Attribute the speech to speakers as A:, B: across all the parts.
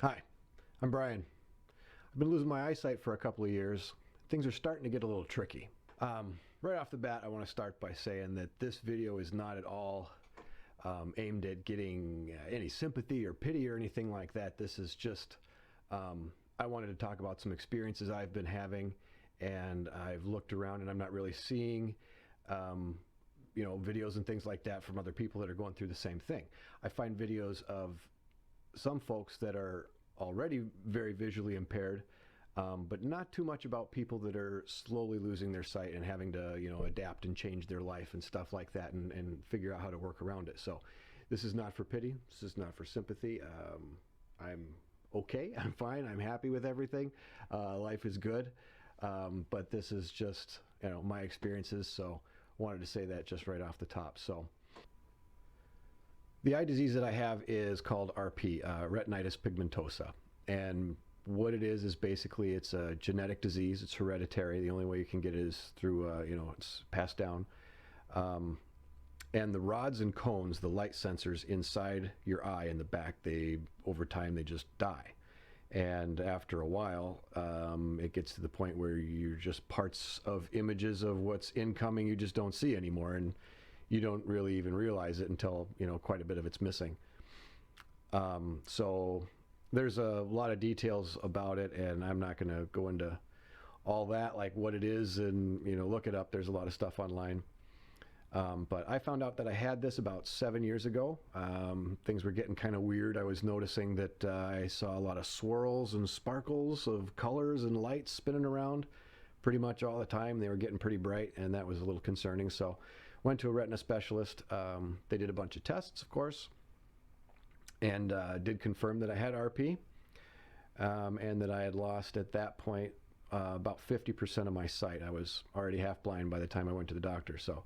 A: Hi, I'm Brian. I've been losing my eyesight for a couple of years. Things are starting to get a little tricky. Right off the bat, I want to start by saying that this video is not at all aimed at getting any sympathy or pity or anything like that. This is just, I wanted to talk about some experiences I've been having, and I've looked around and I'm not really seeing videos and things like that from other people that are going through the same thing. I find videos of some folks that are already very visually impaired, but not too much about people that are slowly losing their sight and having to, adapt and change their life and stuff like that, and figure out how to work around it. So this is not for pity. This is not for sympathy. I'm okay. I'm fine. I'm happy with everything. Life is good. But this is just, my experiences. So wanted to say that just right off the top. So the eye disease that I have is called RP, Retinitis Pigmentosa. And what it is basically it's a genetic disease. It's hereditary. The only way you can get it is through, it's passed down. And the rods and cones, the light sensors inside your eye in the back, over time, they just die. And after a while, it gets to the point where you're just parts of images of what's incoming you just don't see anymore. And you don't really even realize it until, quite a bit of it's missing. So there's a lot of details about it, and I'm not going to go into all that, like what it is, and, look it up. There's a lot of stuff online. But I found out that I had this about 7 years ago. Things were getting kind of weird. I was noticing that I saw a lot of swirls and sparkles of colors and lights spinning around pretty much all the time. They were getting pretty bright, and that was a little concerning. So went to a retina specialist. They did a bunch of tests, of course, and did confirm that I had RP, and that I had lost at that point about 50% of my sight. I was already half blind by the time I went to the doctor. So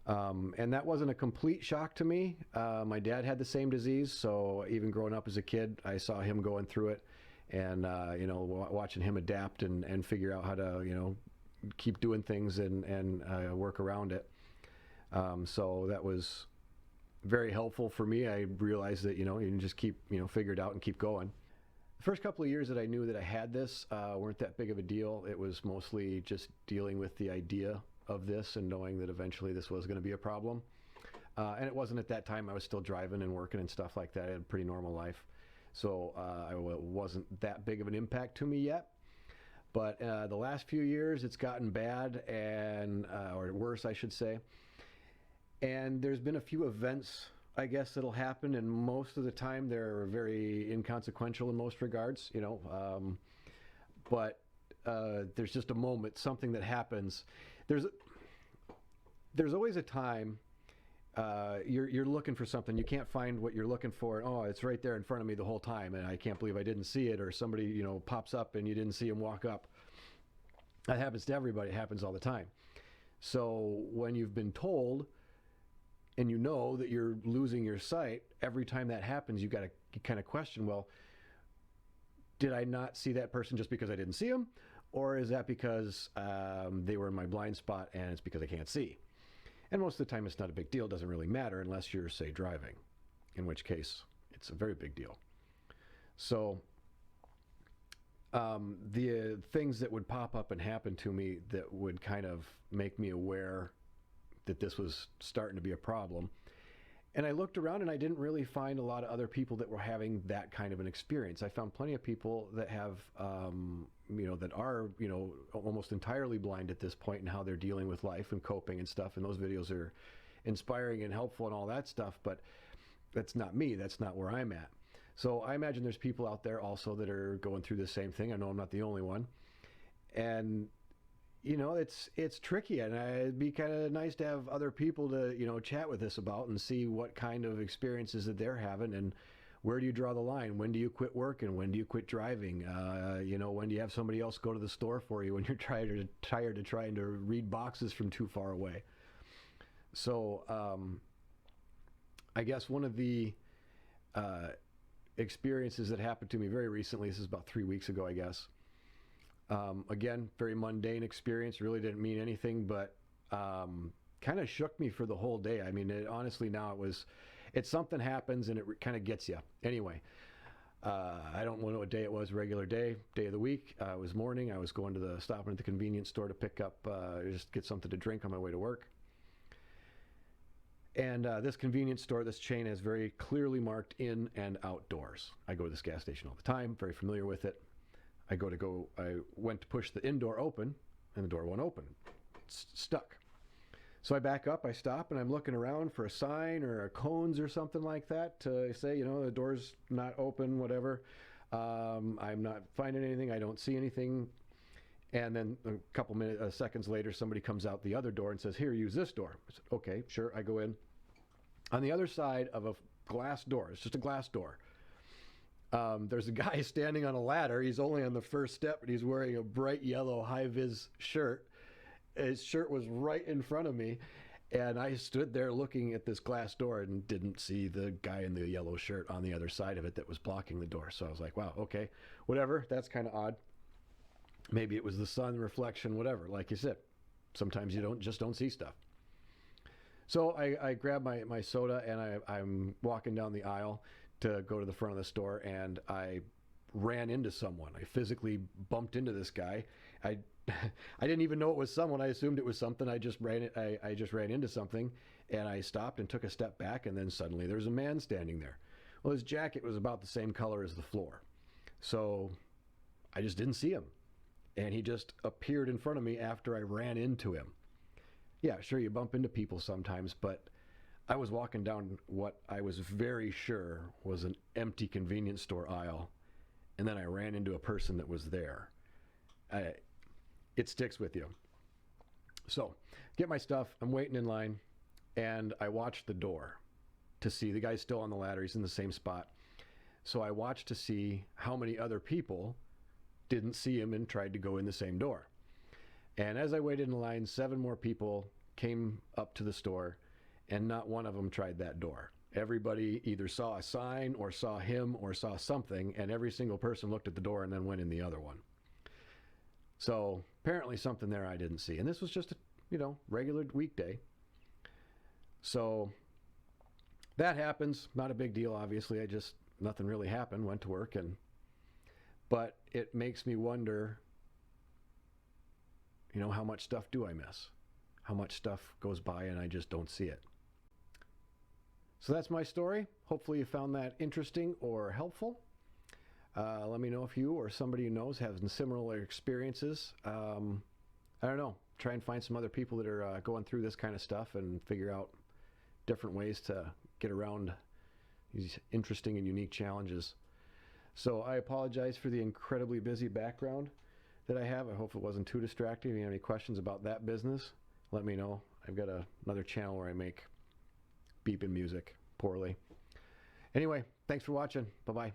A: and that wasn't a complete shock to me. My dad had the same disease, so even growing up as a kid, I saw him going through it, and watching him adapt and figure out how to keep doing things and work around it. So that was very helpful for me. I realized that you can just keep figure it out and keep going. The first couple of years that I knew that I had this weren't that big of a deal. It was mostly just dealing with the idea of this and knowing that eventually this was going to be a problem. And it wasn't at that time. I was still driving and working and stuff like that. I had a pretty normal life. So it wasn't that big of an impact to me yet. But the last few years, it's gotten bad, or worse, I should say. And there's been a few events, I guess, that'll happen, and most of the time they're very inconsequential in most regards, but there's just a moment, something that happens. There's always a time you're looking for something, you can't find what you're looking for, and, oh, it's right there in front of me the whole time, and I can't believe I didn't see it, or somebody pops up and you didn't see him walk up. That happens to everybody. It happens all the time. So when you've been told and you know that you're losing your sight, every time that happens, you kind of question, well, did I not see that person just because I didn't see them? Or is that because they were in my blind spot and it's because I can't see? And most of the time it's not a big deal. It doesn't really matter unless you're, say, driving, in which case it's a very big deal. So the things that would pop up and happen to me that would kind of make me aware that this was starting to be a problem. And I looked around and I didn't really find a lot of other people that were having that kind of an experience. I found plenty of people that have, that are, almost entirely blind at this point, and how they're dealing with life and coping and stuff. And those videos are inspiring and helpful and all that stuff, but that's not me. That's not where I'm at. So I imagine there's people out there also that are going through the same thing. I know I'm not the only one. And it's tricky, and it'd be kind of nice to have other people to, chat with us about and see what kind of experiences that they're having, and where do you draw the line? When do you quit working? When do you quit driving? When do you have somebody else go to the store for you when you're tired of trying to read boxes from too far away? So I guess one of the experiences that happened to me very recently, this is about 3 weeks ago, I guess. Again, very mundane experience, really didn't mean anything, but kind of shook me for the whole day. I mean, honestly, now it's something happens and it kind of gets you. Anyway, I don't know what day it was, regular day of the week. It was morning. I was going to stopping at the convenience store to pick up, just get something to drink on my way to work. And this convenience store, this chain, has very clearly marked in and outdoors. I go to this gas station all the time, very familiar with it. I went to push the indoor open, and the door won't open. It's stuck. So I back up, I stop, and I'm looking around for a sign or a cones or something like that to say, the door's not open, whatever. I'm not finding anything. I don't see anything. And then a couple seconds later, somebody comes out the other door and says, "Here, use this door." I said, "Okay, sure." I go in. On the other side of a glass door, it's just a glass door, there's a guy standing on a ladder. He's only on the first step, and he's wearing a bright yellow high-vis shirt. His shirt was right in front of me, and I stood there looking at this glass door and didn't see the guy in the yellow shirt on the other side of it that was blocking the door. So I was like, wow, okay, whatever. That's kind of odd. Maybe it was the sun reflection, whatever. Like you said, sometimes you just don't see stuff. So I grabbed my soda, and I'm walking down the aisle to go to the front of the store, and I ran into someone. I physically bumped into this guy. I didn't even know it was someone. I assumed it was something. I just ran into something, and I stopped and took a step back, and then suddenly there's a man standing there. Well, his jacket was about the same color as the floor, so I just didn't see him, and he just appeared in front of me after I ran into him. Yeah, sure, you bump into people sometimes, but I was walking down what I was very sure was an empty convenience store aisle, and then I ran into a person that was there. It sticks with you. So, get my stuff, I'm waiting in line, and I watched the door to see, the guy's still on the ladder, he's in the same spot. So I watched to see how many other people didn't see him and tried to go in the same door. And as I waited in line, 7 more people came up to the store, and not one of them tried that door. Everybody either saw a sign or saw him or saw something, and every single person looked at the door and then went in the other one. So apparently something there I didn't see. And this was just a, regular weekday. So that happens. Not a big deal, obviously. Nothing really happened. Went to work. But it makes me wonder, how much stuff do I miss? How much stuff goes by and I just don't see it? So that's my story. Hopefully you found that interesting or helpful. Let me know if you or somebody you know is having similar experiences. I don't know. Try and find some other people that are going through this kind of stuff and figure out different ways to get around these interesting and unique challenges. So I apologize for the incredibly busy background that I have. I hope it wasn't too distracting. If you have any questions about that business, let me know. I've got another channel where I make beeping music poorly. Anyway, thanks for watching. Bye-bye.